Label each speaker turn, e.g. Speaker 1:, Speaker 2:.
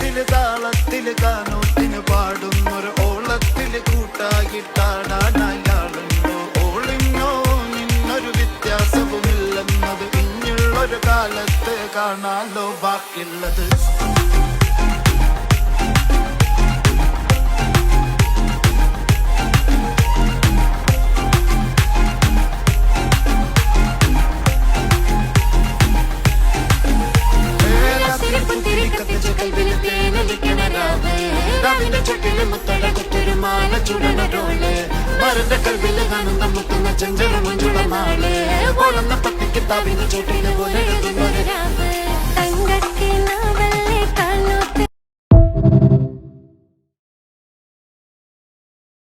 Speaker 1: മേളത്തില് താളത്തില് ഗാനത്തിന് പാടുന്നൊരു ഓളത്തില് കൂട്ടായിട്ടാടാനായാളുണ്ടോ? ഓളിന്നോ നിന്നൊരു വ്യത്യാസവുമില്ലെന്നത് ഇനിയുള്ളൊരു കാലത്ത് കാണാലോ ബാക്കിയുള്ളത്. മരന്റെ കൽവില് കാണുന്ന മുത്തുന്ന ചെഞ്ചല മഞ്ചുള നാള് വളർന്ന പട്ടിക്ക് താവിന് ചോട്ടിന് പോലെ